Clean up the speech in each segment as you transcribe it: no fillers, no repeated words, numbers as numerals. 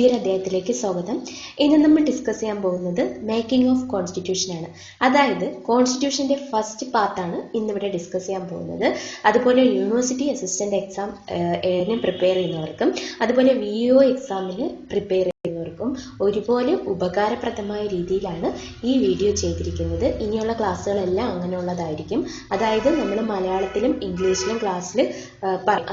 പുതിയൊരു അധ്യായത്തിലേക്ക് സ്വാഗതം. ഇന്ന് നമ്മൾ ഡിസ്കസ് ചെയ്യാൻ പോകുന്നത് മേക്കിംഗ് ഓഫ് കോൺസ്റ്റിറ്റ്യൂഷൻ ആണ്. അതായത് കോൺസ്റ്റിറ്റ്യൂഷന്റെ ഫസ്റ്റ് പാർട്ടാണ് ഇന്നിവിടെ ഡിസ്കസ് ചെയ്യാൻ പോകുന്നത്. അതുപോലെ യൂണിവേഴ്സിറ്റി അസിസ്റ്റന്റ് എക്സാം പ്രിപ്പയർ ചെയ്യുന്നവർക്കും അതുപോലെ VO എക്സാമിന് പ്രിപ്പയർ ചെയ്യുന്നവർക്കും ഒരുപോലെ ഉപകാരപ്രദമായ രീതിയിലാണ് ഈ വീഡിയോ ചെയ്തിരിക്കുന്നത്. ഇനിയുള്ള ക്ലാസ്സുകളെല്ലാം അങ്ങനെയുള്ളതായിരിക്കും. അതായത് നമ്മൾ മലയാളത്തിലും ഇംഗ്ലീഷിലും ക്ലാസ്സിൽ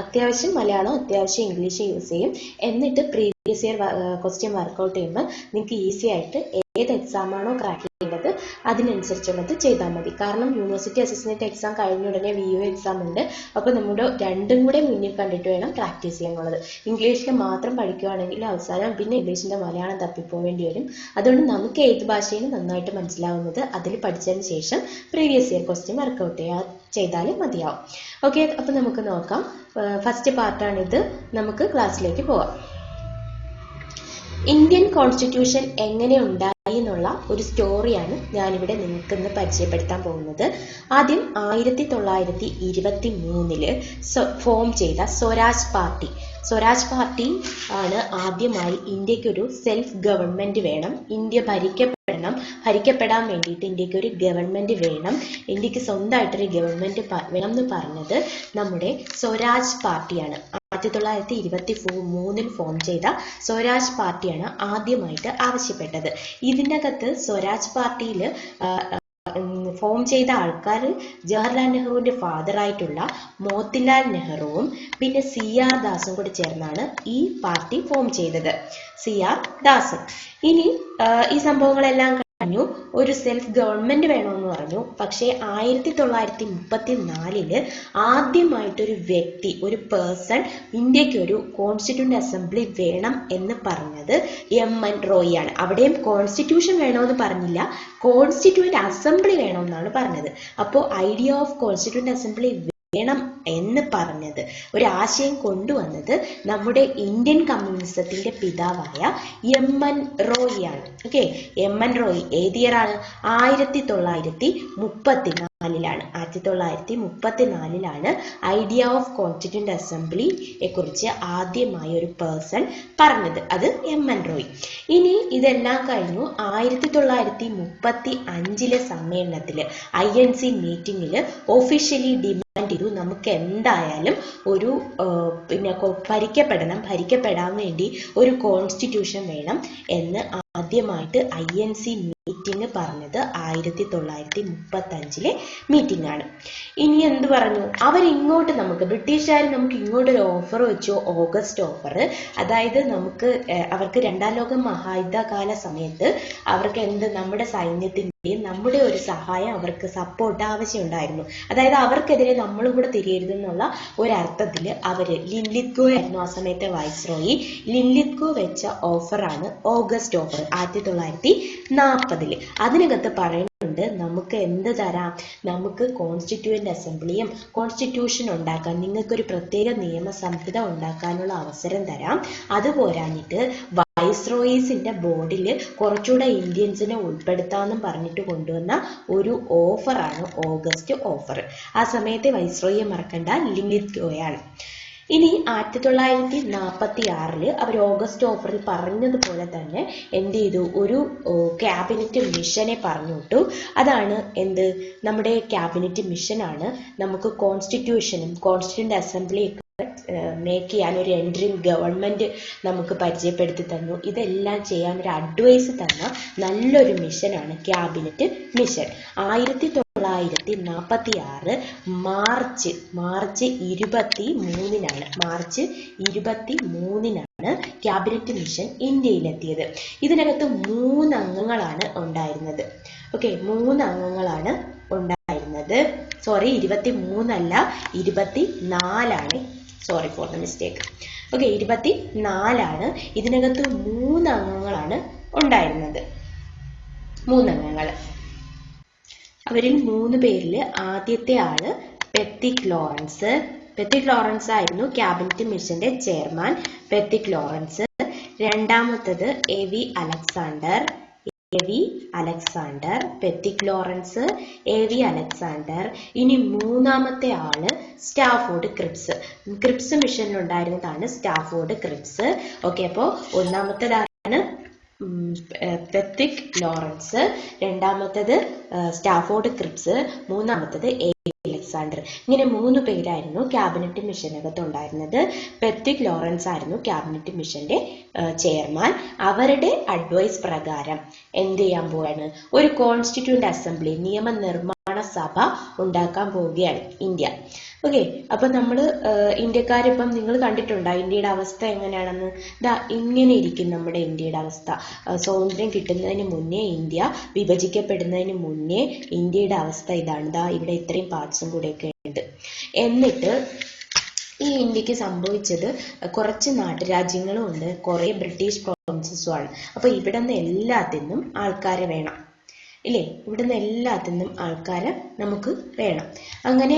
അത്യാവശ്യം മലയാളം അത്യാവശ്യം ഇംഗ്ലീഷ് യൂസ് ചെയ്യും. എന്നിട്ട് പ്രീവിയസ് ഇയർ ക്വസ്റ്റ്യൻ വർക്കൗട്ട് ചെയ്യുമ്പോൾ നിങ്ങൾക്ക് ഈസി ആയിട്ട് ഏത് എക്സാം ആണോ ക്രാക്ക് ചെയ്യേണ്ടത് അതിനനുസരിച്ചുള്ളത് ചെയ്താൽ മതി. കാരണം യൂണിവേഴ്സിറ്റി അസിസ്റ്റന്റ് എക്സാം കഴിഞ്ഞ ഉടനെ VO എക്സാം ഉണ്ട്. അപ്പോൾ നമ്മുടെ രണ്ടും കൂടെ മുന്നിൽ കണ്ടിട്ട് വേണം പ്രാക്ടീസ് ചെയ്യാനുള്ളത്. ഇംഗ്ലീഷിൽ മാത്രം പഠിക്കുകയാണെങ്കിൽ അവസാനം പിന്നെ ഇംഗ്ലീഷിന്റെ മലയാളം തപ്പിപ്പോവേണ്ടി വരും. അതുകൊണ്ട് നമുക്ക് ഏത് ഭാഷയിലും നന്നായിട്ട് മനസ്സിലാവുന്നത് അതിൽ പഠിച്ചതിന് ശേഷം പ്രീവിയസ് ഇയർ ക്വസ്റ്റ്യൻ വർക്കൗട്ട് ചെയ്താലും മതിയാവും. ഓക്കെ, അപ്പോൾ നമുക്ക് നോക്കാം. ഫസ്റ്റ് പാർട്ടാണിത്. നമുക്ക് ക്ലാസ്സിലേക്ക് പോവാം. ഇന്ത്യൻ കോൺസ്റ്റിറ്റ്യൂഷൻ എങ്ങനെ ഉണ്ടായി എന്നുള്ള ഒരു സ്റ്റോറിയാണ് ഞാനിവിടെ നിങ്ങൾക്ക് ഇന്ന് പരിചയപ്പെടുത്താൻ പോകുന്നത്. ആദ്യം 1923 ഫോം ചെയ്ത സ്വരാജ് പാർട്ടി ആണ് ആദ്യമായി ഇന്ത്യക്കൊരു സെൽഫ് ഗവൺമെന്റ് വേണം, ഇന്ത്യ ഭരിക്കപ്പെടാൻ വേണ്ടിയിട്ട് ഇന്ത്യക്ക് ഒരു ഗവൺമെന്റ് വേണം, ഇന്ത്യക്ക് സ്വന്തമായിട്ടൊരു ഗവൺമെന്റ് വേണം എന്ന് പറഞ്ഞത് നമ്മുടെ സ്വരാജ് പാർട്ടിയാണ്. 1923 ഫോം ചെയ്ത സ്വരാജ് പാർട്ടിയാണ് ആദ്യമായിട്ട് ആവശ്യപ്പെട്ടത്. ഇതിനകത്ത് സ്വരാജ് പാർട്ടിയിൽ ഫോം ചെയ്ത ആൾക്കാർ ജവഹർലാൽ നെഹ്റുവിന്റെ ഫാദറായിട്ടുള്ള മോത്തിലാൽ നെഹ്റുവും പിന്നെ CR ദാസും കൂടി ചേർന്നാണ് ഈ പാർട്ടി ഫോം ചെയ്തത്. CR ദാസും. ഇനി ഈ സംഭവങ്ങളെല്ലാം പറഞ്ഞു. ഒരു സെൽഫ് ഗവൺമെന്റ് വേണമെന്ന് പറഞ്ഞു. പക്ഷേ 1934 ആദ്യമായിട്ടൊരു വ്യക്തി, ഒരു പേഴ്സൺ ഇന്ത്യക്ക് ഒരു കോൺസ്റ്റിറ്റ്യൂന്റ് അസംബ്ലി വേണം എന്ന് പറഞ്ഞത് MN റോയി ആണ്. അവിടെയും കോൺസ്റ്റിറ്റ്യൂഷൻ വേണമെന്ന് പറഞ്ഞില്ല, കോൺസ്റ്റിറ്റ്യൂന്റ് അസംബ്ലി വേണമെന്നാണ് പറഞ്ഞത്. അപ്പോൾ ഐഡിയ ഓഫ് കോൺസ്റ്റിറ്റ്യൂന്റ് അസംബ്ലി വേണം എന്ന് പറഞ്ഞത്, ഒരു ആശയം കൊണ്ടുവന്നത് നമ്മുടെ ഇന്ത്യൻ കമ്മ്യൂണിസത്തിന്റെ പിതാവായ MN റോയി ആണ്. ഓക്കെ, MN റോയി ഏത് ഇയർ ആണ്? 1934 ഐഡിയ ഓഫ് കോൺസ്റ്റിറ്റ്യൂന്റ് അസംബ്ലിയെ കുറിച്ച് ആദ്യമായി ഒരു പേഴ്സൺ പറഞ്ഞത്. അത് MN റോയി. ഇനി ഇതെല്ലാം കഴിഞ്ഞു 1935 സമ്മേളനത്തിൽ INC മീറ്റിംഗിൽ ഒഫീഷ്യലി ഇത് നമുക്ക് എന്തായാലും ഒരു ഭരിക്കപ്പെടാൻ വേണ്ടി ഒരു കോൺസ്റ്റിറ്റ്യൂഷൻ വേണം എന്ന് ആദ്യമായിട്ട് INC മീറ്റിംഗ് പറഞ്ഞത് 1935 മീറ്റിംഗ് ആണ്. ഇനി എന്ത് പറഞ്ഞു? അവരിങ്ങോട്ട് ബ്രിട്ടീഷുകാർ നമുക്ക് ഇങ്ങോട്ടൊരു ഓഫർ വെച്ചു, ഓഗസ്റ്റ് ഓഫർ. അതായത് അവർക്ക് രണ്ടാം ലോക മഹായുദ്ധകാല സമയത്ത് അവർക്ക് നമ്മുടെ സൈന്യത്തിന്റെ നമ്മുടെ ഒരു സഹായം, അവർക്ക് സപ്പോർട്ട് ആവശ്യമുണ്ടായിരുന്നു. അതായത് അവർക്കെതിരെ നമ്മളും കൂടെ തിരിയരുതെന്നുള്ള ഒരർത്ഥത്തിൽ ലിൻലിത്ഗോ ആയിരുന്നു ആ സമയത്തെ വൈസ്രോയി. ലിൻലിത്ഗോ വെച്ച ഓഫറാണ് ഓഗസ്റ്റ് ഓഫർ 1940. അതിനകത്ത് പറയുന്നുണ്ട് നമുക്ക് എന്ത് തരാം, നമുക്ക് കോൺസ്റ്റിറ്റ്യൂവന്റ് അസംബ്ലിയും കോൺസ്റ്റിറ്റ്യൂഷൻ ഉണ്ടാക്കാൻ, നിങ്ങൾക്കൊരു പ്രത്യേക നിയമസംഹിത ഉണ്ടാക്കാനുള്ള അവസരം തരാം. അത് പോരാഞ്ഞിട്ട് വൈസ്രോയീസിന്റെ ബോർഡിൽ കുറച്ചുകൂടെ ഇന്ത്യൻസിനെ ഉൾപ്പെടുത്താമെന്നും പറഞ്ഞിട്ട് കൊണ്ടുവന്ന ഒരു ഓഫറാണ് ഓഗസ്റ്റ് ഓഫർ. ആ സമയത്തെ വൈസ്രോയിയെ മറക്കണ്ട, ലിൻലിത്ഗോയാണ്. ഇനി 1946 അവർ ഓഗസ്റ്റ് ഓഫറിൽ പറഞ്ഞതുപോലെ തന്നെ എന്ത് ചെയ്തു? ഒരു ക്യാബിനറ്റ് മിഷനെ പറഞ്ഞു വിട്ടു. അതാണ് നമ്മുടെ ക്യാബിനറ്റ് മിഷനാണ് നമുക്ക് കോൺസ്റ്റിറ്റ്യൂഷനും കോൺസ്റ്റിറ്റ്യൂന്റ് അസംബ്ലിയൊക്കെ മേക്ക് ചെയ്യാൻ ഒരു എൻട്രിം ഗവൺമെന്റ് നമുക്ക് പരിചയപ്പെടുത്തി തന്നു. ഇതെല്ലാം ചെയ്യാൻ ഒരു അഡ്വൈസ് തന്ന നല്ലൊരു മിഷനാണ് cabinet mission. 1946 March 23 cabinet mission ഇന്ത്യയിലെത്തിയത്. ഇതിനകത്ത് 3 അംഗങ്ങളാണ് ഉണ്ടായിരുന്നത്. ഓക്കെ, 3 അംഗങ്ങളാണ് ഉണ്ടായിരുന്നത്. 23 അല്ല, 24. Sorry for the mistake. Okay, 24. ഇതിനകത്ത് 3 അംഗങ്ങളാണ് ഉണ്ടായിരുന്നത്. 3 അംഗങ്ങൾ. അവരിൽ 3 പേരിൽ ആദ്യത്തെ ആള് പെത്തിക് ലോറൻസ് ആയിരുന്നു ക്യാബിനറ്റ് മിഷന്റെ ചെയർമാൻ. Pethick Lawrence. രണ്ടാമത്തത് AV Alexander. AV Alexander, Pethick Lawrence, AV Alexander. ഇനി മൂന്നാമത്തെ ആള് സ്റ്റാഫോർഡ് ക്രിപ്സ്. ക്രിപ്സ് മിഷനിലുണ്ടായിരുന്നതാണ് സ്റ്റാഫോർഡ് ക്രിപ്സ്. ഓക്കെ, അപ്പോൾ ഒന്നാമത്തേതാണ് പെത്തിക് ലോറൻസ്, രണ്ടാമത്തേത് സ്റ്റാഫോർഡ് ക്രിപ്സ്, മൂന്നാമത്തേത് AV അലക്സാണ്ടർ. ഇങ്ങനെ 3 പേരായിരുന്നു ക്യാബിനറ്റ് മിഷനകത്ത് ഉണ്ടായിരുന്നത്. പെത്തിക് ലോറൻസ് ആയിരുന്നു ക്യാബിനറ്റ് മിഷന്റെ ചെയർമാൻ. അവരുടെ അഡ്വൈസ് പ്രകാരം എന്ത് ചെയ്യാൻ പോവാണ്? ഒരു കോൺസ്റ്റിറ്റ്യൂന്റ് അസംബ്ലി, നിയമനിർമ്മാണ സഭ ഉണ്ടാക്കാൻ പോവുകയാണ് ഇന്ത്യ. ഓക്കെ, അപ്പൊ നമ്മൾ ഇന്ത്യക്കാരിപ്പം നിങ്ങൾ കണ്ടിട്ടുണ്ടോ ഇന്ത്യയുടെ അവസ്ഥ എങ്ങനെയാണെന്ന്? ദാ ഇങ്ങനെ ഇരിക്കും നമ്മുടെ ഇന്ത്യയുടെ അവസ്ഥ. സ്വാതന്ത്ര്യം കിട്ടുന്നതിന് മുന്നേ, ഇന്ത്യ വിഭജിക്കപ്പെടുന്നതിന് മുന്നേ ഇന്ത്യയുടെ അവസ്ഥ ഇതാണ്. ദാ ഇവിടെ ഇത്രയും പാർട്സും കൂടെയൊക്കെ ഉണ്ട്. എന്നിട്ട് ഈ ഇന്ത്യക്ക് സംഭവിച്ചത് കുറച്ച് നാട്ടുരാജ്യങ്ങളും ഉണ്ട്, കുറെ ബ്രിട്ടീഷ് പ്രോവിൻസസും ആണ്. അപ്പൊ ഇവിടെ നിന്ന് എല്ലാത്തിനും ആൾക്കാരെ വേണം ഇല്ലേ? ഇവിടുന്ന് എല്ലാത്തിനും ആൾക്കാരെ നമുക്ക് വേണം. അങ്ങനെ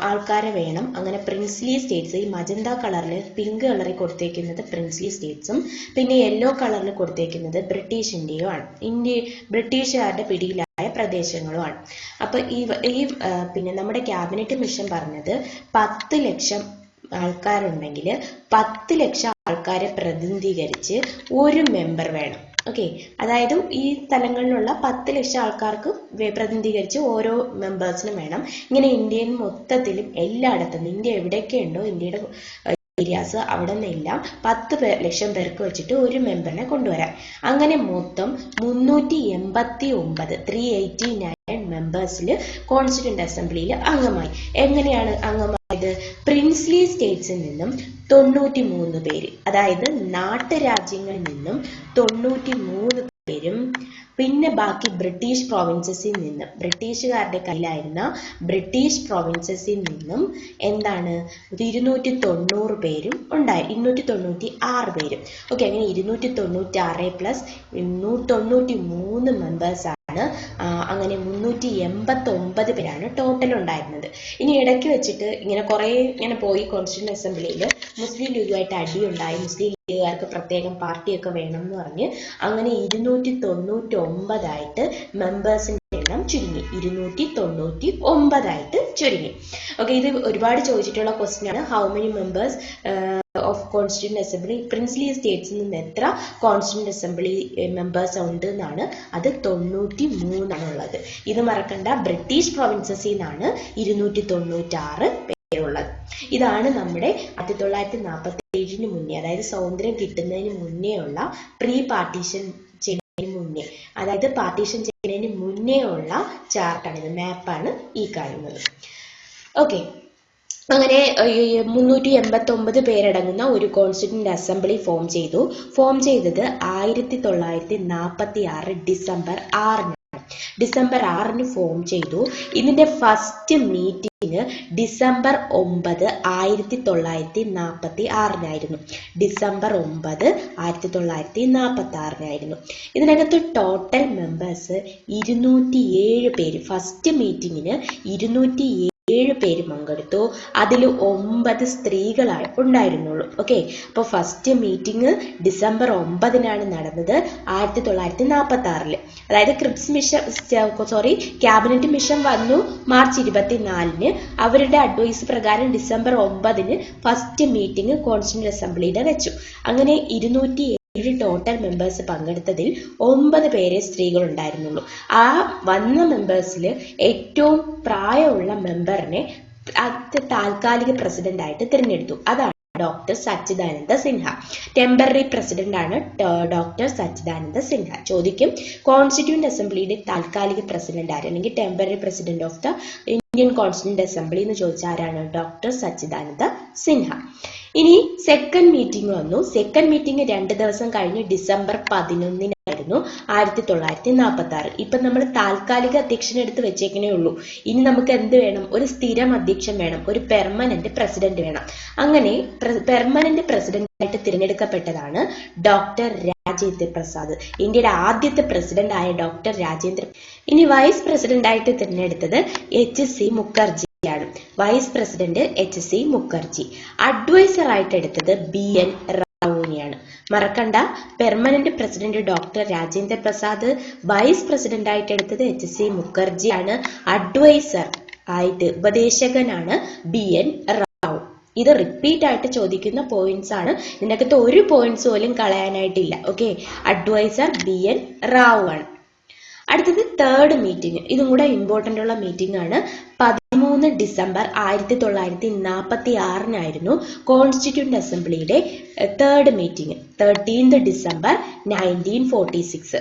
ആൾക്കാരെ വേണം. അങ്ങനെ പ്രിൻസ്ലി സ്റ്റേറ്റ്സ്, ഈ മജന്ത കളറിൽ പിങ്ക് കളറിൽ കൊടുത്തേക്കുന്നത് പ്രിൻസ്ലി സ്റ്റേറ്റ്സും പിന്നെ യെല്ലോ കളറിൽ കൊടുത്തേക്കുന്നത് ബ്രിട്ടീഷ് ഇന്ത്യയുമാണ്. ബ്രിട്ടീഷുകാരുടെ പിടിയിലായ പ്രദേശങ്ങളുമാണ്. അപ്പൊ ഈ പിന്നെ നമ്മുടെ ക്യാബിനറ്റ് മിഷൻ പറഞ്ഞത് 10 ലക്ഷം ആൾക്കാരുണ്ടെങ്കിൽ 10 ലക്ഷം ആൾക്കാരെ പ്രതിനിധീകരിച്ച് ഒരു മെമ്പർ വേണം. ഓക്കെ, അതായത് ഈ സ്ഥലങ്ങളിലുള്ള 10 ലക്ഷം ആൾക്കാർക്ക് പ്രതിനിധീകരിച്ച് ഓരോ മെമ്പേഴ്സിനും വേണം. ഇങ്ങനെ ഇന്ത്യയിൽ മൊത്തത്തിലും എല്ലായിടത്തും ഇന്ത്യ എവിടെയൊക്കെ ഉണ്ടോ ഇന്ത്യയുടെ ഏരിയാസ് അവിടെ നിന്നെല്ലാം 10 ലക്ഷം പേർക്ക് വെച്ചിട്ട് ഒരു മെമ്പറിനെ കൊണ്ടുവരാം. അങ്ങനെ മൊത്തം 389 മെമ്പേഴ്സിൽ കോൺസ്റ്റിറ്റ്യൂന്റ് അസംബ്ലിയിൽ അംഗമായി. എങ്ങനെയാണ് അംഗമായത്? പ്രിൻസ്ലി സ്റ്റേറ്റ്സിൽ നിന്നും 93 പേര്, അതായത് നാട്ടുരാജ്യങ്ങളിൽ നിന്നും 93 പേരും പിന്നെ ബാക്കി ബ്രിട്ടീഷ് പ്രോവിൻസസിൽ നിന്നും, ബ്രിട്ടീഷുകാരുടെ കയ്യിലായിരുന്ന ബ്രിട്ടീഷ് പ്രോവിൻസസിൽ നിന്നും എന്താണ് 290 പേരും ഉണ്ടായി, 296 പേരും. ഓക്കെ, അങ്ങനെ 296 പ്ലസ് 193 മെമ്പേഴ്സ് ആണ്. അങ്ങനെ 389 പേരാണ് ടോട്ടൽ ഉണ്ടായിരുന്നത്. ഇനി ഇടയ്ക്ക് വെച്ചിട്ട് ഇങ്ങനെ കുറെ ഇങ്ങനെ പോയി കോൺസ്റ്റിറ്റ്യൂന്റ് അസംബ്ലിയിൽ മുസ്ലിം ലീഗുമായിട്ട് അടിയുണ്ടായി. മുസ്ലിം ലീഗുകാർക്ക് പ്രത്യേകം പാർട്ടിയൊക്കെ വേണം എന്ന് പറഞ്ഞ് അങ്ങനെ 299 ആയിട്ട് മെമ്പേഴ്സിന്റെ എണ്ണം ചുരുങ്ങി. 299 ആയിട്ട് ചുരുങ്ങി. ഓക്കെ, ഇത് ഒരുപാട് ചോദിച്ചിട്ടുള്ള ക്വസ്റ്റ്യൻ ആണ്. How many members of constituent assembly? Princely സ്റ്റേറ്റ്സിൽ നിന്ന് എത്ര കോൺസ്റ്റിറ്റ്യൂന്റ് അസംബ്ലി മെമ്പേഴ്സ് ഉണ്ട് എന്നാണ്. അത് 93 ആണുള്ളത്. ഇത് മറക്കണ്ട, ബ്രിട്ടീഷ് പ്രോവിൻസസിൽ നിന്നാണ് 296 പേരുള്ളത്. ഇതാണ് നമ്മുടെ 1947 മുന്നേ, അതായത് സ്വാതന്ത്ര്യം കിട്ടുന്നതിന് മുന്നേ ഉള്ള പ്രീ പാർട്ടീഷൻ ചെയ്യുന്നതിന് മുന്നേ, അതായത് പാർട്ടീഷൻ ചെയ്യുന്നതിന് മുന്നേ ഉള്ള ചാർട്ടാണ്, ഇത് മാപ്പാണ് ഈ കാണുന്നത്. ഓക്കെ, അങ്ങനെ 389 പേരടങ്ങുന്ന ഒരു കോൺസ്റ്റിറ്റ്യൂന്റ് അസംബ്ലി ഫോം ചെയ്തു. ഫോം ചെയ്തത് 1946 ഡിസംബർ 6-നാണ്. ഡിസംബർ 6-ന് ഫോം ചെയ്തു. ഇതിന്റെ ഫസ്റ്റ് മീറ്റിംഗ് ഡിസംബർ 9, 1946-നായിരുന്നു. ഡിസംബർ 9, 1946-നായിരുന്നു. ഇതിനകത്ത് ടോട്ടൽ മെമ്പേഴ്സ് 207 പേര്. ഫസ്റ്റ് മീറ്റിങ്ങിന് 207 പേര് പങ്കെടുത്തു. അതിൽ 9 സ്ത്രീകളാണ് ഉണ്ടായിരുന്നുള്ളൂ. ഓക്കെ, അപ്പൊ ഫസ്റ്റ് മീറ്റിംഗ് ഡിസംബർ 9-നാണ് നടന്നത് 1946. അതായത് ക്യാബിനറ്റ് മിഷൻ വന്നു മാർച്ച് 24-ന്. അവരുടെ അഡ്വൈസ് പ്രകാരം ഡിസംബർ 9-ന് ഫസ്റ്റ് മീറ്റിംഗ് കോൺസ്റ്റിറ്റ്യൂന്റ് അസംബ്ലിയുടെ വെച്ചു. അങ്ങനെ 207 ടോട്ടൽ മെമ്പേഴ്സ് പങ്കെടുത്തതിൽ 9 പേരെ സ്ത്രീകൾ ഉണ്ടായിരുന്നുള്ളൂ. ആ വന്ന മെമ്പേഴ്സിൽ ഏറ്റവും പ്രായമുള്ള മെമ്പറിനെ താൽക്കാലിക പ്രസിഡന്റ് ആയിട്ട് തിരഞ്ഞെടുത്തു. അതാണ് ഡോക്ടർ സച്ചിദാനന്ദ സിൻഹ. ടെമ്പററി പ്രസിഡന്റ് ആണ് ഡോക്ടർ സച്ചിദാനന്ദ സിൻഹ. ചോദിക്കും, കോൺസ്റ്റിറ്റ്യൂന്റ് അസംബ്ലിയുടെ താൽക്കാലിക പ്രസിഡന്റ് ആര്, അല്ലെങ്കിൽ temporary president of the Indian constituent assembly എന്ന് ചോദിച്ചാൽ ആരാണ്? ഡോക്ടർ സച്ചിദാനന്ദ സിൻഹ. ഇനി സെക്കൻഡ് മീറ്റിംഗ് വന്നു. സെക്കൻഡ് മീറ്റിംഗ് 2 ദിവസം കഴിഞ്ഞ് ഡിസംബർ 11-നായിരുന്നു 1946. ഇപ്പൊ നമ്മൾ താൽക്കാലിക അധ്യക്ഷനെ എടുത്ത് വെച്ചേക്കണേ ഉള്ളൂ. ഇനി നമുക്ക് എന്ത് വേണം? ഒരു സ്ഥിരം അധ്യക്ഷൻ വേണം, ഒരു പെർമനന്റ് പ്രസിഡന്റ് വേണം. അങ്ങനെ പെർമനന്റ് പ്രസിഡന്റ് ആയിട്ട് തിരഞ്ഞെടുക്കപ്പെട്ടതാണ് ഡോക്ടർ രാജേന്ദ്ര പ്രസാദ്. ഇന്ത്യയുടെ ആദ്യത്തെ പ്രസിഡന്റ് ആയ ഡോക്ടർ രാജേന്ദ്ര. ഇനി വൈസ് പ്രസിഡന്റ് ആയിട്ട് തിരഞ്ഞെടുത്തത് HC മുഖർജിയാണ്. Vice president HC Mukherjee. Adviser ആയിട്ട് എടുത്തത് BN റാവുവിനെയാണ്. മറക്കണ്ട, permanent president doctor Rajendra Prasad, vice president ആയിട്ട് എടുത്തത് HC മുഖർജിയാണ്, അഡ്വൈസർ ആയിട്ട് ഉപദേശകനാണ് BN റാവു. ഇത് റിപ്പീറ്റ് ആയിട്ട് ചോദിക്കുന്ന പോയിന്റ്സ് ആണ്. ഇതിനകത്ത് ഒരു പോയിന്റ്സ് പോലും കളയാനായിട്ടില്ല. ഓക്കെ, അഡ്വൈസർ BN റാവു ആണ്. അടുത്തത് തേർഡ് മീറ്റിംഗ്. ഇതും കൂടെ ഇമ്പോർട്ടൻ്റ് ഉള്ള മീറ്റിംഗ് ആണ്. 13 ഡിസംബർ 1946 കോൺസ്റ്റിറ്റ്യൂന്റ് അസംബ്ലിയുടെ തേർഡ് മീറ്റിംഗ്. 13 ഡിസംബർ 1946.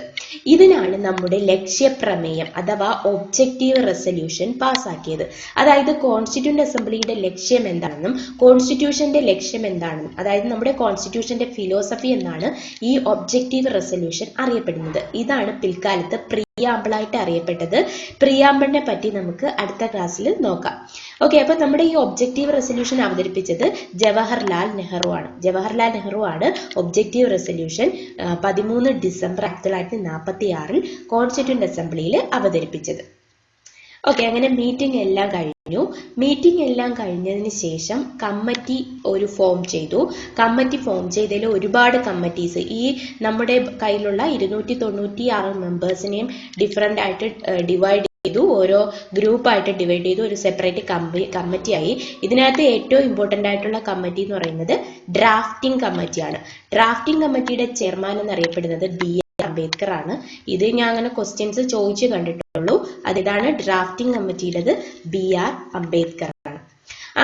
ഇതിനാണ് നമ്മുടെ ലക്ഷ്യപ്രമേയം അഥവാ ഒബ്ജക്റ്റീവ് റെസൊല്യൂഷൻ പാസ്സാക്കിയത്. അതായത് കോൺസ്റ്റിറ്റ്യൂന്റ് അസംബ്ലിയുടെ ലക്ഷ്യം എന്താണെന്നും കോൺസ്റ്റിറ്റ്യൂഷന്റെ ലക്ഷ്യം എന്താണെന്നും, അതായത് നമ്മുടെ കോൺസ്റ്റിറ്റ്യൂഷന്റെ ഫിലോസഫി എന്നാണ് ഈ ഒബ്ജക്റ്റീവ് റെസൊല്യൂഷൻ അറിയപ്പെടുന്നത്. ഇതാണ് പിൽക്കാലത്ത് പ്രിയാമ്പിളായിട്ട് അറിയപ്പെട്ടത്. പ്രിയാമ്പിളിനെ പറ്റി നമുക്ക് അടുത്ത ക്ലാസ്സിൽ നോക്കാം. ഓക്കെ, അപ്പൊ നമ്മുടെ ഈ ഒബ്ജക്റ്റീവ് റെസൊല്യൂഷൻ അവതരിപ്പിച്ചത് ജവഹർലാൽ നെഹ്റു ആണ്. ജവഹർലാൽ നെഹ്റു ആണ് ഒബ്ജക്റ്റീവ് റെസൊല്യൂഷൻ 13 ഡിസംബർ 1946 കോൺസ്റ്റിറ്റ്യൂന്റ് അസംബ്ലിയിൽ അവതരിപ്പിച്ചത്. ഓക്കെ, അങ്ങനെ മീറ്റിംഗ് എല്ലാം കഴിഞ്ഞു. മീറ്റിംഗ് എല്ലാം കഴിഞ്ഞതിന് ശേഷം കമ്മിറ്റി ഒരു ഫോം ചെയ്തു. കമ്മിറ്റി ഫോം ചെയ്തതിൽ ഒരുപാട് കമ്മിറ്റീസ്, ഈ നമ്മുടെ കയ്യിലുള്ള 296 മെമ്പേഴ്സിനെയും ഡിഫറെൻ്റ് ആയിട്ട് ഡിവൈഡ് ചെയ്തു. ഓരോ ഗ്രൂപ്പായിട്ട് ഡിവൈഡ് ചെയ്തു. ഒരു സെപ്പറേറ്റ് കമ്മിറ്റിയായി. ഇതിനകത്ത് ഏറ്റവും ഇമ്പോർട്ടൻ്റ് ആയിട്ടുള്ള കമ്മിറ്റി എന്ന് പറയുന്നത് ഡ്രാഫ്റ്റിംഗ് കമ്മിറ്റിയാണ്. ഡ്രാഫ്റ്റിംഗ് കമ്മിറ്റിയുടെ ചെയർമാൻ എന്നറിയപ്പെടുന്നത് BR അംബേദ്കർ ആണ്. ഇത് ഞാൻ അങ്ങനെ ക്വസ്റ്റ്യൻസ് ചോദിച്ചു കണ്ടിട്ടുള്ളൂ. അതിതാണ് ഡ്രാഫ്റ്റിംഗ് കമ്മിറ്റിയുടേത് BR അംബേദ്കർ ആണ്.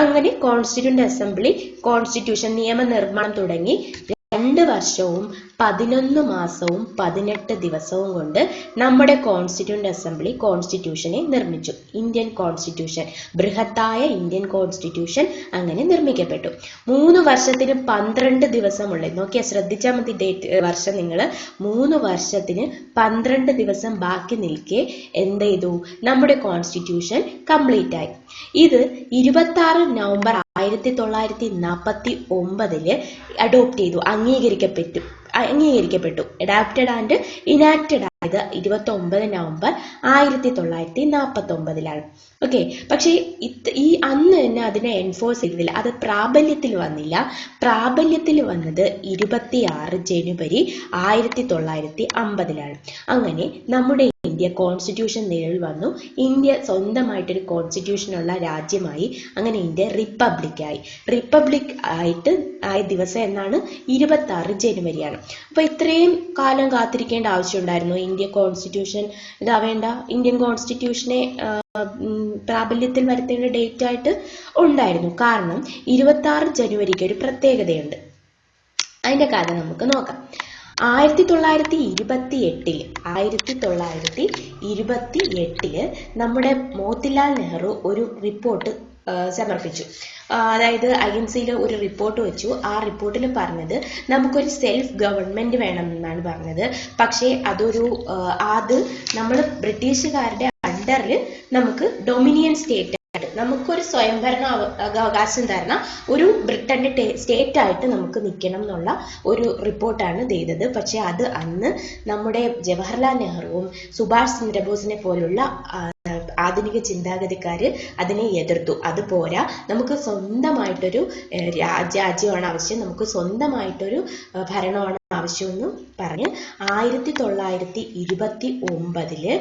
അങ്ങനെ കോൺസ്റ്റിറ്റ്യൂന്റ് അസംബ്ലി കോൺസ്റ്റിറ്റ്യൂഷൻ നിയമനിർമ്മാണം തുടങ്ങി. 2 വർഷവും 11 മാസവും 18 ദിവസവും കൊണ്ട് നമ്മുടെ കോൺസ്റ്റിറ്റ്യൂന്റ് അസംബ്ലി കോൺസ്റ്റിറ്റ്യൂഷനെ നിർമ്മിച്ചു. ഇന്ത്യൻ കോൺസ്റ്റിറ്റ്യൂഷൻ, ബൃഹത്തായ ഇന്ത്യൻ കോൺസ്റ്റിറ്റ്യൂഷൻ അങ്ങനെ നിർമ്മിക്കപ്പെട്ടു. 3 വർഷത്തിന് 12 ദിവസമുള്ള, നോക്കിയാൽ ശ്രദ്ധിച്ചാൽ മതി ഡേറ്റ് വർഷം നിങ്ങൾ. 3 വർഷത്തിന് 12 ദിവസം ബാക്കി നിൽക്കെ എന്ത് ചെയ്തു? നമ്മുടെ കോൺസ്റ്റിറ്റ്യൂഷൻ കംപ്ലീറ്റ് ആയി. ഇത് 26 നവംബർ 1949 അഡോപ്റ്റ് ചെയ്തു, അംഗീകരിക്കപ്പെട്ടു. അഡാപ്റ്റഡ് ആൻഡ് ഇനാക്റ്റഡ് ആയത് 29 നവംബർ 1949 ഓക്കെ, പക്ഷേ ഈ അന്ന് തന്നെ അതിനെ എൻഫോഴ്സ് ചെയ്തില്ല, അത് പ്രാബല്യത്തിൽ വന്നില്ല. പ്രാബല്യത്തിൽ വന്നത് 26 ജനുവരി 1950 അങ്ങനെ നമ്മുടെ ഇന്ത്യ കോൺസ്റ്റിറ്റ്യൂഷൻ നിലവിൽ വന്നു. ഇന്ത്യ സ്വന്തമായിട്ടൊരു കോൺസ്റ്റിറ്റ്യൂഷനുള്ള രാജ്യമായി. അങ്ങനെ ഇന്ത്യ റിപ്പബ്ലിക്കായി. റിപ്പബ്ലിക് ആയ ദിവസം എന്നാണ് 26 ജനുവരിയാണ്. അപ്പൊ ഇത്രയും കാലം കാത്തിരിക്കേണ്ട ആവശ്യമുണ്ടായിരുന്നു ഇന്ത്യ കോൺസ്റ്റിറ്റ്യൂഷൻ ഇതാവേണ്ട? ഇന്ത്യൻ കോൺസ്റ്റിറ്റ്യൂഷനെ പ്രാബല്യത്തിൽ വരുത്തേണ്ട ഡേറ്റ് ആയിട്ട് ഉണ്ടായിരുന്നു. കാരണം 26 ജനുവരിക്ക് ഒരു പ്രത്യേകതയുണ്ട്. അതിന്റെ കാര്യം നമുക്ക് നോക്കാം. 1928 നമ്മുടെ മോത്തിലാൽ നെഹ്റു ഒരു റിപ്പോർട്ട് സമർപ്പിച്ചു. അതായത് INC-യിൽ ഒരു റിപ്പോർട്ട് വെച്ചു. ആ റിപ്പോർട്ടിൽ പറഞ്ഞത് നമുക്കൊരു സെൽഫ് ഗവൺമെന്റ് വേണം എന്നാണ് പറഞ്ഞത്. പക്ഷേ അത് നമ്മൾ ബ്രിട്ടീഷുകാരുടെ അണ്ടറിൽ നമുക്ക് ഡൊമിനിയൻ സ്റ്റേറ്റ് ആയിട്ട്, നമുക്കൊരു സ്വയംഭരണ അവകാശം തരണം, ഒരു ബ്രിട്ടന്റെ സ്റ്റേറ്റ് ആയിട്ട് നമുക്ക് നിൽക്കണം എന്നുള്ള ഒരു റിപ്പോർട്ടാണ് ചെയ്തത്. പക്ഷെ അത് അന്ന് നമ്മുടെ ജവഹർലാൽ നെഹ്റുവും സുഭാഷ് ചന്ദ്രബോസിനെ പോലുള്ള ആധുനിക ചിന്താഗതിക്കാര് അതിനെ എതിർത്തു. അത് പോരാ, നമുക്ക് സ്വന്തമായിട്ടൊരു രാജ്യമാണ് ആവശ്യം, നമുക്ക് സ്വന്തമായിട്ടൊരു ഭരണമാണ് ആവശ്യമെന്ന് പറഞ്ഞ് 1929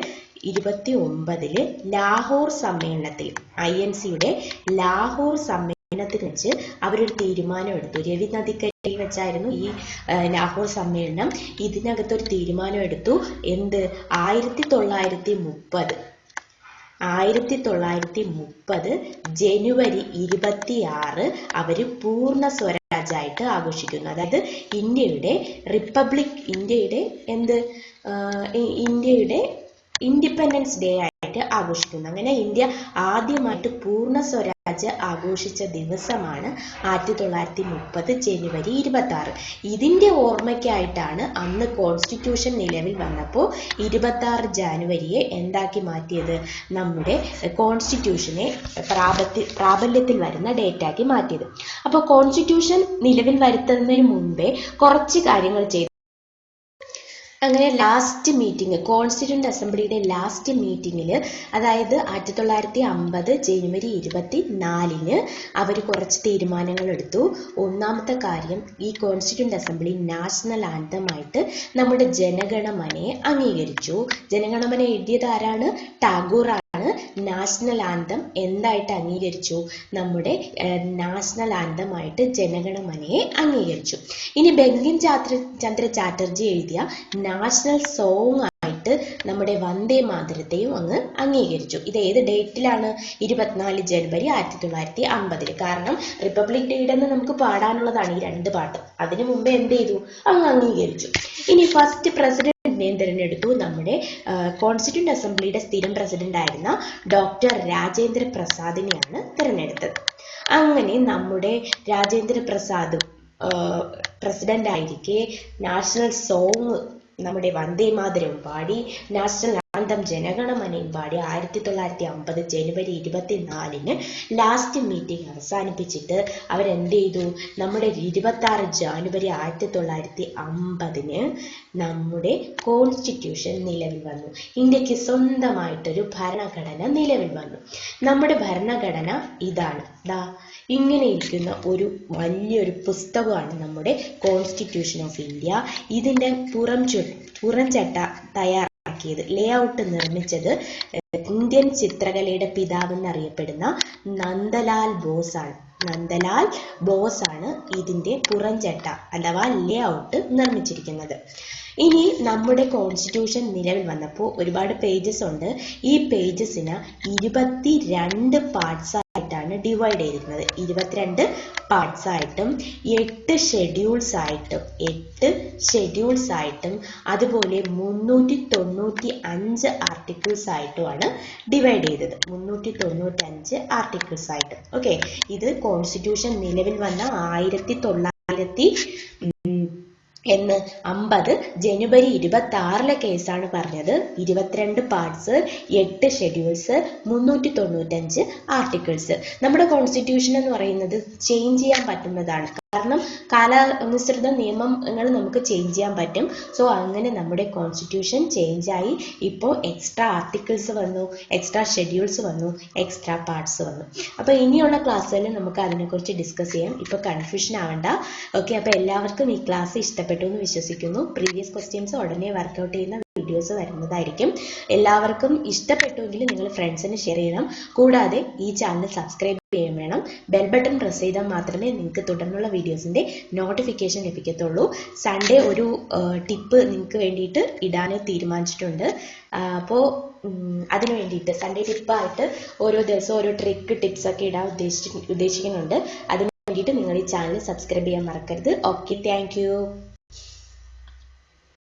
ലാഹോർ സമ്മേളനത്തിൽ, INC-യുടെ ലാഹോർ സമ്മേളനത്തിൽ വെച്ച് അവരൊരു തീരുമാനം എടുത്തു. രവി നദിക്കരയിൽ വെച്ചായിരുന്നു ഈ ലാഹോർ സമ്മേളനം. ഇതിനകത്തൊരു തീരുമാനം എടുത്തു. എന്ത്? 1930 ജനുവരി 26 അവര് പൂർണ്ണ സ്വരാജായിട്ട് ആഘോഷിക്കുന്നു. അതായത് ഇന്ത്യയുടെ ഇൻഡിപെൻഡൻസ് ഡേ ആയിട്ട് ആഘോഷിക്കുന്നു. അങ്ങനെ ഇന്ത്യ ആദ്യമായിട്ട് പൂർണ്ണ സ്വരാജ് ആഘോഷിച്ച ദിവസമാണ് 1930 ജനുവരി 26. ഇതിന്റെ ഓർമ്മയ്ക്കായിട്ടാണ് അന്ന് കോൺസ്റ്റിറ്റ്യൂഷൻ നിലവിൽ വന്നപ്പോൾ 26 ജനുവരിയെ എന്താക്കി മാറ്റിയത്? നമ്മുടെ കോൺസ്റ്റിറ്റ്യൂഷനെ പ്രാബല്യത്തിൽ വരുന്ന ഡേറ്റ് ആക്കി മാറ്റിയത്. അപ്പോൾ കോൺസ്റ്റിറ്റ്യൂഷൻ നിലവിൽ വരുത്തുന്നതിന് മുമ്പേ കുറച്ച് കാര്യങ്ങൾ ചെയ്തു. അങ്ങനെ ലാസ്റ്റ് മീറ്റിംഗ്, കോൺസ്റ്റിറ്റ്യൂന്റ് അസംബ്ലിയുടെ ലാസ്റ്റ് മീറ്റിംഗിൽ, അതായത് 1950 ജനുവരി 24-ന് അവർ കുറച്ച് തീരുമാനങ്ങൾ എടുത്തു. ഒന്നാമത്തെ കാര്യം, ഈ കോൺസ്റ്റിറ്റ്യൂന്റ് അസംബ്ലി നാഷണൽ ആന്തമായിട്ട് നമ്മുടെ ജനഗണമനയെ അംഗീകരിച്ചു. ജനഗണമന എഴുതിയത് ആരാണ്? ടാഗോറാണ്. നാഷണൽ ആന്തം എന്തായിട്ട് അംഗീകരിച്ചു? നമ്മുടെ നാഷണൽ ആന്തമായിട്ട് ജനഗണമനയെ അംഗീകരിച്ചു. ഇനി ബങ്കിം ചന്ദ്ര ചാറ്റർജി എഴുതിയ നാഷണൽ സോങ് ആയിട്ട് നമ്മുടെ വന്ദേ മാതരത്തെയും അങ്ങ് അംഗീകരിച്ചു. ഇത് ഏത് ഡേറ്റിലാണ്? 24 ജനുവരി 1950. കാരണം റിപ്പബ്ലിക് ഡേയുടെ നമുക്ക് പാടാനുള്ളതാണ് ഈ 2 പാട്ട്. അതിനു മുമ്പേ എന്ത് ചെയ്തു? അങ്ങ് അംഗീകരിച്ചു. ഇനി ഫസ്റ്റ് പ്രസിഡന്റ് തിരഞ്ഞെടുത്തു. നമ്മുടെ കോൺസ്റ്റിറ്റ്യൂന്റ് അസംബ്ലിയുടെ സ്ഥിരം പ്രസിഡന്റ് ആയിരുന്ന ഡോക്ടർ രാജേന്ദ്ര പ്രസാദിനെയാണ് തിരഞ്ഞെടുത്തത്. അങ്ങനെ നമ്മുടെ രാജേന്ദ്ര പ്രസാദ് പ്രസിഡന്റ് ആയിരിക്കെ നാഷണൽ സോങ് നമ്മുടെ വന്ദേ മാതരവും പാടി, നാഷണൽ ആന്തം ജനഗണമനയും പാടി 1950 ജനുവരി 24-ന് ലാസ്റ്റ് മീറ്റിംഗ് അവസാനിപ്പിച്ചിട്ട് അവരെന്ത് ചെയ്തു? നമ്മുടെ 26 ജനുവരി 1950-ന് നമ്മുടെ കോൺസ്റ്റിറ്റ്യൂഷൻ നിലവിൽ വന്നു. ഇന്ത്യക്ക് സ്വന്തമായിട്ടൊരു ഭരണഘടന നിലവിൽ വന്നു. നമ്മുടെ ഭരണഘടന ഇതാണ്. ഇങ്ങനെ ഇരിക്കുന്ന ഒരു വലിയൊരു പുസ്തകമാണ് നമ്മുടെ കോൺസ്റ്റിറ്റ്യൂഷൻ ഓഫ് ഇന്ത്യ. ഇതിൻ്റെ പുറംചട്ട തയ്യാറാക്കിയത്, ലേ ഔട്ട് നിർമ്മിച്ചത് ഇന്ത്യൻ ചിത്രകലയുടെ പിതാവെന്നറിയപ്പെടുന്ന നന്ദലാൽ ബോസ് ആണ്. നന്ദലാൽ ബോസ് ആണ് ഇതിൻ്റെ പുറംചട്ട അഥവാ ലേ ഔട്ട് നിർമ്മിച്ചിരിക്കുന്നത്. ഇനി നമ്മുടെ കോൺസ്റ്റിറ്റ്യൂഷൻ നിലവിൽ വന്നപ്പോൾ ഒരുപാട് പേജസ് ഉണ്ട്. ഈ പേജസിന് 22 പാർട്സ് ആയിട്ടാണ് ഡിവൈഡ് ചെയ്തിരിക്കുന്നത്. 22 പാർട്സ് ആയിട്ടും 8 ഷെഡ്യൂൾസ് ആയിട്ടും അതുപോലെ 395 ആർട്ടിക്കിൾസ് ആയിട്ടുമാണ് ഡിവൈഡ് ചെയ്തത്. 395 ആർട്ടിക്കിൾസ് ആയിട്ട്. ഓക്കെ, ഇത് കോൺസ്റ്റിറ്റ്യൂഷൻ നിലവിൽ വന്ന 1950 ജനുവരി 26-ലെ കേസാണ് പറഞ്ഞത്. 22 പാർട്സ്, 8 ഷെഡ്യൂൾസ്, 395 ആർട്ടിക്കിൾസ്. നമ്മുടെ കോൺസ്റ്റിറ്റ്യൂഷൻ എന്ന് പറയുന്നത് ചേഞ്ച് ചെയ്യാൻ പറ്റുന്നതാണ്. കാരണം കാലാനുസൃത നിയമങ്ങൾ നമുക്ക് ചേഞ്ച് ചെയ്യാൻ പറ്റും. സോ അങ്ങനെ നമ്മുടെ കോൺസ്റ്റിറ്റ്യൂഷൻ ചേഞ്ചായി. ഇപ്പോൾ എക്സ്ട്രാ ആർട്ടിക്കിൾസ് വന്നു, എക്സ്ട്രാ ഷെഡ്യൂൾസ് വന്നു, എക്സ്ട്രാ പാർട്സ് വന്നു. അപ്പോൾ ഇനിയുള്ള ക്ലാസ്സുകളിൽ നമുക്ക് അതിനെക്കുറിച്ച് ഡിസ്കസ് ചെയ്യാം. ഇപ്പോൾ കൺഫ്യൂഷൻ ആവണ്ട. ഓക്കെ, അപ്പോൾ എല്ലാവർക്കും ഈ ക്ലാസ് ഇഷ്ടപ്പെട്ടു എന്ന് വിശ്വസിക്കുന്നു. പ്രീവിയസ് ക്വസ്റ്റ്യൻസ് ഉടനെ വർക്കൗട്ട് ചെയ്യുന്ന വീഡിയോസ് വരുന്നതായിരിക്കും. എല്ലാവർക്കും ഇഷ്ടപ്പെട്ടുവെങ്കിൽ നിങ്ങൾ ഫ്രണ്ട്സിന് ഷെയർ ചെയ്യണം. കൂടാതെ ഈ ചാനൽ സബ്സ്ക്രൈബ് ചെയ്യാൻ വേണം. ബെൽ ബട്ടൺ പ്രസ് ചെയ്താൽ മാത്രമേ നിങ്ങൾക്ക് തുടർന്നുള്ള വീഡിയോസിൻ്റെ നോട്ടിഫിക്കേഷൻ ലഭിക്കത്തുള്ളൂ. സൺഡേ ഒരു ടിപ്പ് നിങ്ങൾക്ക് വേണ്ടിയിട്ട് ഇടാൻ തീരുമാനിച്ചിട്ടുണ്ട്. അപ്പോൾ അതിനു വേണ്ടിയിട്ട് സൺഡേ ടിപ്പായിട്ട് ഓരോ ദിവസവും ഓരോ ടിപ്സൊക്കെ ഇടാൻ ഉദ്ദേശിക്കുന്നുണ്ട്. അതിന് വേണ്ടിയിട്ട് നിങ്ങൾ ഈ ചാനൽ സബ്സ്ക്രൈബ് ചെയ്യാൻ മറക്കരുത്. Okay, thank you.